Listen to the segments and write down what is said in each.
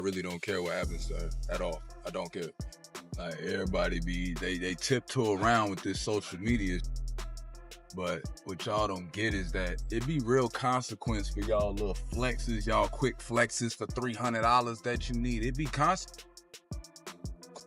really don't care what happens to her at all. I don't care. Like everybody they tiptoe around with this social media, but what y'all don't get is that it be real consequence for y'all little flexes, y'all quick flexes for $300 that you need. It be constant.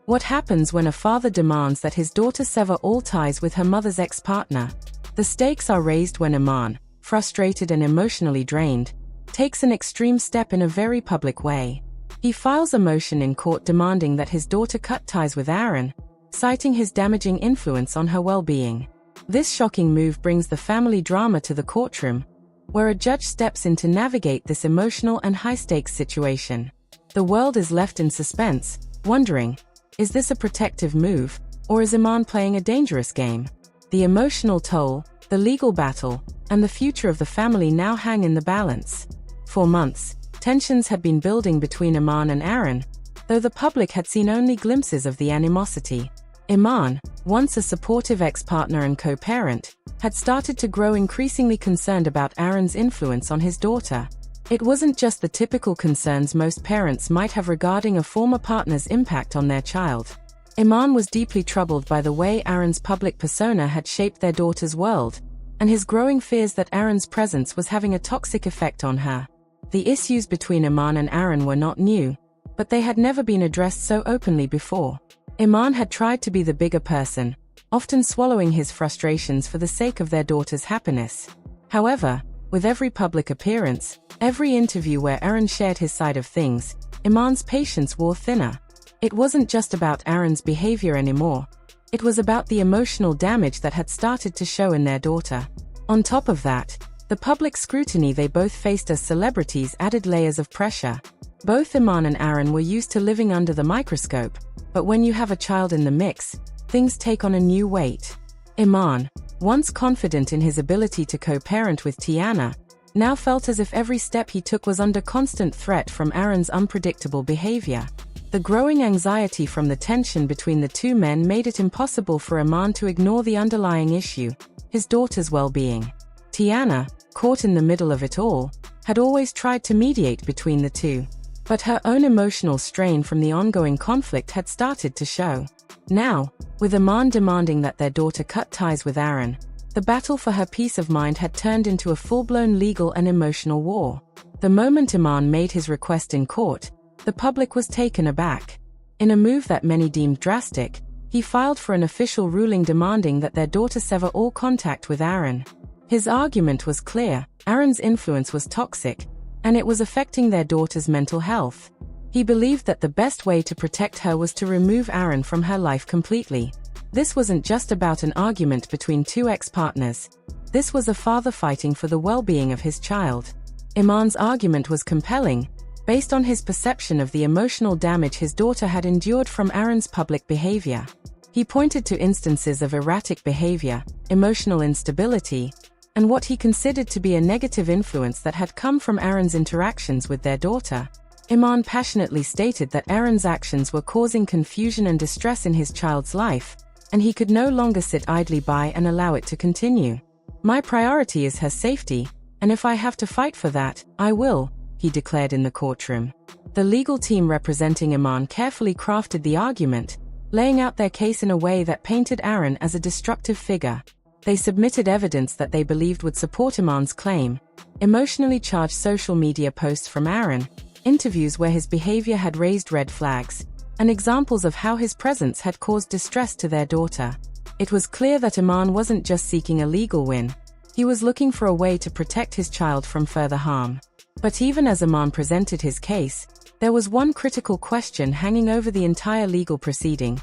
What happens when a father demands that his daughter sever all ties with her mother's ex-partner? The stakes are raised when Iman, frustrated and emotionally drained, takes an extreme step in a very public way. He files a motion in court demanding that his daughter cut ties with Aaron, citing his damaging influence on her well-being. This shocking move brings the family drama to the courtroom, where a judge steps in to navigate this emotional and high-stakes situation. The world is left in suspense, wondering, is this a protective move, or is Iman playing a dangerous game? The emotional toll, the legal battle, and the future of the family now hang in the balance. For months, tensions had been building between Iman and Aaron, though the public had seen only glimpses of the animosity. Iman, once a supportive ex-partner and co-parent, had started to grow increasingly concerned about Aaron's influence on his daughter. It wasn't just the typical concerns most parents might have regarding a former partner's impact on their child. Iman was deeply troubled by the way Aaron's public persona had shaped their daughter's world, and his growing fears that Aaron's presence was having a toxic effect on her. The issues between Iman and Aaron were not new, but they had never been addressed so openly before. Iman had tried to be the bigger person, often swallowing his frustrations for the sake of their daughter's happiness. However, with every public appearance, every interview where Aaron shared his side of things, Iman's patience wore thinner. It wasn't just about Aaron's behavior anymore. It was about the emotional damage that had started to show in their daughter. On top of that, the public scrutiny they both faced as celebrities added layers of pressure. Both Iman and Aaron were used to living under the microscope, but when you have a child in the mix, things take on a new weight. Iman, once confident in his ability to co-parent with Tiana, now felt as if every step he took was under constant threat from Aaron's unpredictable behavior. The growing anxiety from the tension between the two men made it impossible for Iman to ignore the underlying issue, his daughter's well-being. Tiana, caught in the middle of it all, had always tried to mediate between the two, but her own emotional strain from the ongoing conflict had started to show. Now, with Iman demanding that their daughter cut ties with Aaron, the battle for her peace of mind had turned into a full-blown legal and emotional war. The moment Iman made his request in court, the public was taken aback. In a move that many deemed drastic, he filed for an official ruling demanding that their daughter sever all contact with Aaron. His argument was clear: Aaron's influence was toxic, and it was affecting their daughter's mental health. He believed that the best way to protect her was to remove Aaron from her life completely. This wasn't just about an argument between two ex-partners. This was a father fighting for the well-being of his child. Iman's argument was compelling, based on his perception of the emotional damage his daughter had endured from Aaron's public behavior. He pointed to instances of erratic behavior, emotional instability, and what he considered to be a negative influence that had come from Aaron's interactions with their daughter. Iman passionately stated that Aaron's actions were causing confusion and distress in his child's life, and he could no longer sit idly by and allow it to continue. "My priority is her safety, and if I have to fight for that, I will," he declared in the courtroom. The legal team representing Iman carefully crafted the argument, laying out their case in a way that painted Aaron as a destructive figure. They submitted evidence that they believed would support Iman's claim: emotionally charged social media posts from Aaron, interviews where his behavior had raised red flags, and examples of how his presence had caused distress to their daughter. It was clear that Iman wasn't just seeking a legal win. He was looking for a way to protect his child from further harm. But even as Iman presented his case, there was one critical question hanging over the entire legal proceeding.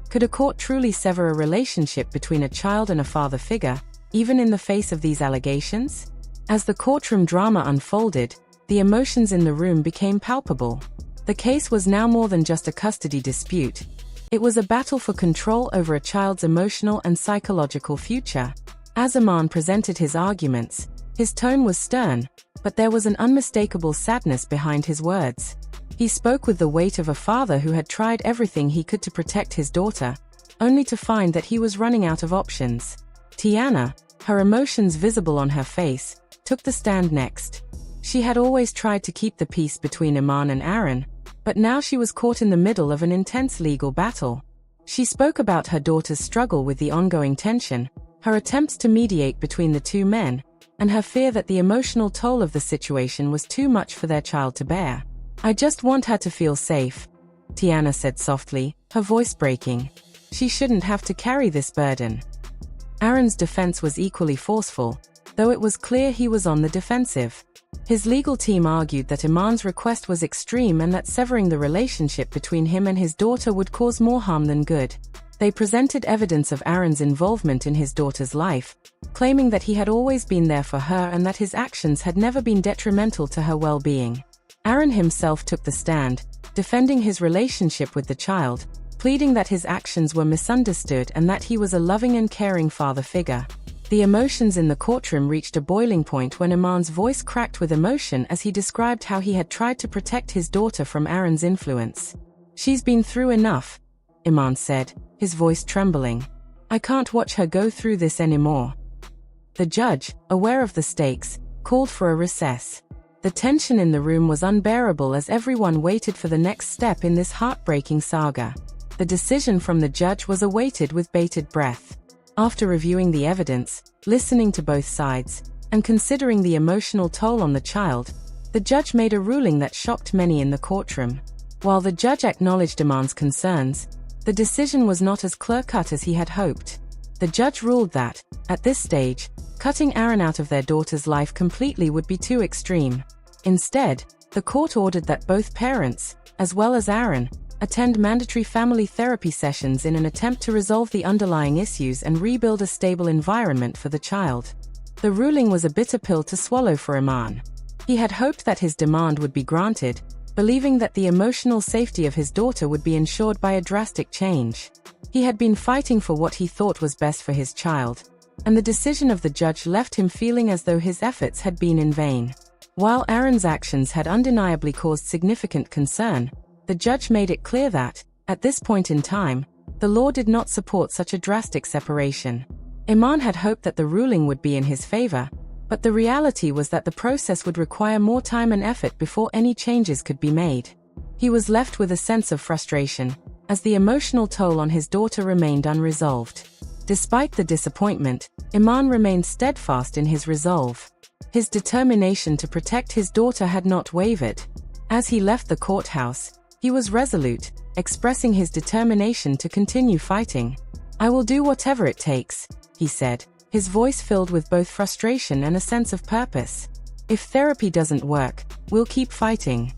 Could a court truly sever a relationship between a child and a father figure, even in the face of these allegations? As the courtroom drama unfolded, the emotions in the room became palpable. The case was now more than just a custody dispute. It was a battle for control over a child's emotional and psychological future. As Iman presented his arguments, his tone was stern, but there was an unmistakable sadness behind his words. He spoke with the weight of a father who had tried everything he could to protect his daughter, only to find that he was running out of options. Tiana, her emotions visible on her face, took the stand next. She had always tried to keep the peace between Iman and Aaron, But now she was caught in the middle of an intense legal battle. She spoke about her daughter's struggle with the ongoing tension, her attempts to mediate between the two men, and her fear that the emotional toll of the situation was too much for their child to bear. "I just want her to feel safe," Tiana said softly, her voice breaking. "She shouldn't have to carry this burden." Aaron's defense was equally forceful, though it was clear he was on the defensive. His legal team argued that Iman's request was extreme and that severing the relationship between him and his daughter would cause more harm than good. They presented evidence of Aaron's involvement in his daughter's life, claiming that he had always been there for her and that his actions had never been detrimental to her well-being. Aaron himself took the stand, defending his relationship with the child, pleading that his actions were misunderstood and that he was a loving and caring father figure. The emotions in the courtroom reached a boiling point when Iman's voice cracked with emotion as he described how he had tried to protect his daughter from Aaron's influence. "She's been through enough," Iman said, his voice trembling. "I can't watch her go through this anymore." The judge, aware of the stakes, called for a recess. The tension in the room was unbearable as everyone waited for the next step in this heartbreaking saga. The decision from the judge was awaited with bated breath. After reviewing the evidence, listening to both sides, and considering the emotional toll on the child, the judge made a ruling that shocked many in the courtroom. While the judge acknowledged Iman's concerns, the decision was not as clear-cut as he had hoped. The judge ruled that, at this stage, cutting Aaron out of their daughter's life completely would be too extreme. Instead, the court ordered that both parents, as well as Aaron, attend mandatory family therapy sessions in an attempt to resolve the underlying issues and rebuild a stable environment for the child. The ruling was a bitter pill to swallow for Iman. He had hoped that his demand would be granted, believing that the emotional safety of his daughter would be ensured by a drastic change. He had been fighting for what he thought was best for his child, and the decision of the judge left him feeling as though his efforts had been in vain. While Aaron's actions had undeniably caused significant concern, the judge made it clear that, at this point in time, the law did not support such a drastic separation. Iman had hoped that the ruling would be in his favor, but the reality was that the process would require more time and effort before any changes could be made. He was left with a sense of frustration, as the emotional toll on his daughter remained unresolved. Despite the disappointment, Iman remained steadfast in his resolve. His determination to protect his daughter had not wavered. As he left the courthouse, he was resolute, expressing his determination to continue fighting. "I will do whatever it takes," he said, his voice filled with both frustration and a sense of purpose. "If therapy doesn't work, we'll keep fighting."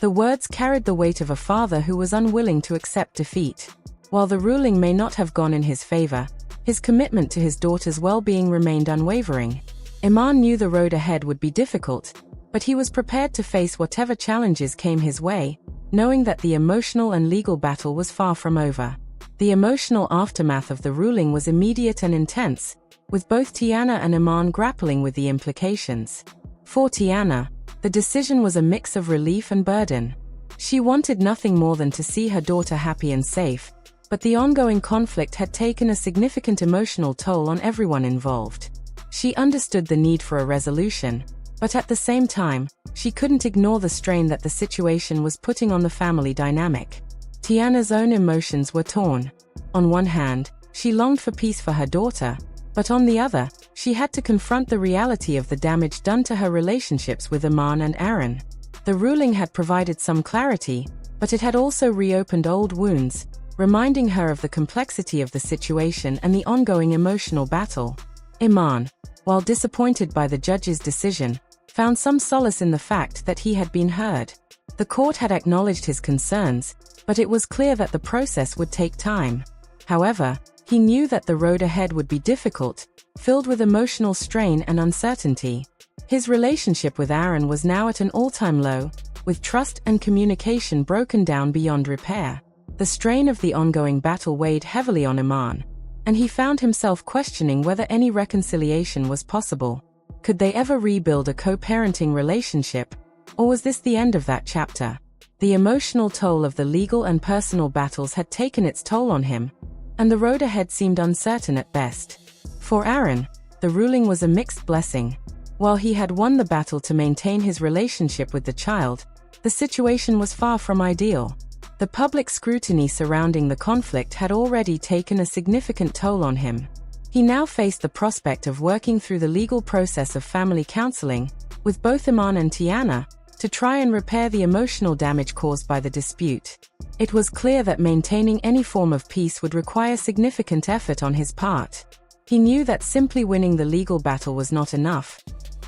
The words carried the weight of a father who was unwilling to accept defeat. While the ruling may not have gone in his favor, his commitment to his daughter's well-being remained unwavering. Iman knew the road ahead would be difficult, but he was prepared to face whatever challenges came his way, knowing that the emotional and legal battle was far from over. The emotional aftermath of the ruling was immediate and intense, with both Tiana and Iman grappling with the implications. For Tiana, the decision was a mix of relief and burden. She wanted nothing more than to see her daughter happy and safe, but the ongoing conflict had taken a significant emotional toll on everyone involved. She understood the need for a resolution, but at the same time, she couldn't ignore the strain that the situation was putting on the family dynamic. Tiana's own emotions were torn. On one hand, she longed for peace for her daughter, but on the other, she had to confront the reality of the damage done to her relationships with Iman and Aaron. The ruling had provided some clarity, but it had also reopened old wounds, reminding her of the complexity of the situation and the ongoing emotional battle. Iman, while disappointed by the judge's decision, found some solace in the fact that he had been heard. The court had acknowledged his concerns, but it was clear that the process would take time. However, he knew that the road ahead would be difficult, filled with emotional strain and uncertainty. His relationship with Aaron was now at an all-time low, with trust and communication broken down beyond repair. The strain of the ongoing battle weighed heavily on Iman, and he found himself questioning whether any reconciliation was possible. Could they ever rebuild a co-parenting relationship, or was this the end of that chapter? The emotional toll of the legal and personal battles had taken its toll on him, and the road ahead seemed uncertain at best. For Aaron, the ruling was a mixed blessing. While he had won the battle to maintain his relationship with the child, The situation was far from ideal. The public scrutiny surrounding the conflict had already taken a significant toll on him. He now faced the prospect of working through the legal process of family counseling, with both Iman and Tiana, to try and repair the emotional damage caused by the dispute. It was clear that maintaining any form of peace would require significant effort on his part. He knew that simply winning the legal battle was not enough.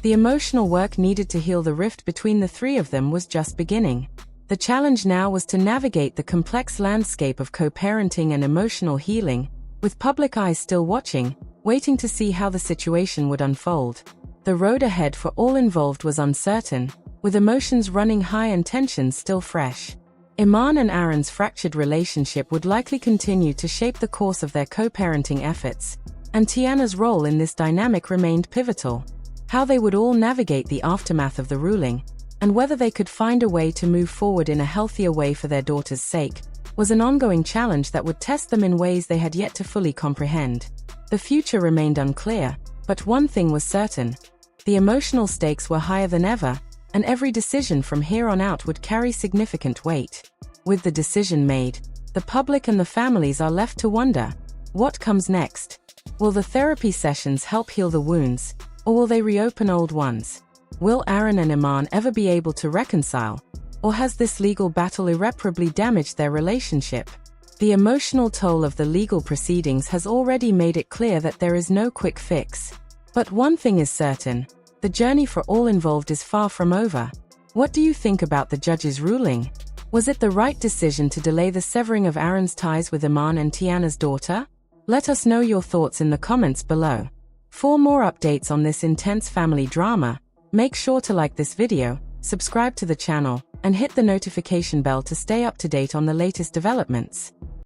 The emotional work needed to heal the rift between the three of them was just beginning. The challenge now was to navigate the complex landscape of co-parenting and emotional healing, with public eyes still watching, waiting to see how the situation would unfold. The road ahead for all involved was uncertain, with emotions running high and tensions still fresh. Iman and Aaron's fractured relationship would likely continue to shape the course of their co-parenting efforts, and Tiana's role in this dynamic remained pivotal. How they would all navigate the aftermath of the ruling, and whether they could find a way to move forward in a healthier way for their daughter's sake, was an ongoing challenge that would test them in ways they had yet to fully comprehend. The future remained unclear, but one thing was certain. The emotional stakes were higher than ever, and every decision from here on out would carry significant weight. With the decision made, the public and the families are left to wonder, what comes next? Will the therapy sessions help heal the wounds, or will they reopen old ones? Will Aaron and Iman ever be able to reconcile, or has this legal battle irreparably damaged their relationship? The emotional toll of the legal proceedings has already made it clear that there is no quick fix. But one thing is certain, the journey for all involved is far from over. What do you think about the judge's ruling? Was it the right decision to delay the severing of Aaron's ties with Iman and Tiana's daughter? Let us know your thoughts in the comments below. For more updates on this intense family drama, make sure to like this video, subscribe to the channel, and hit the notification bell to stay up to date on the latest developments.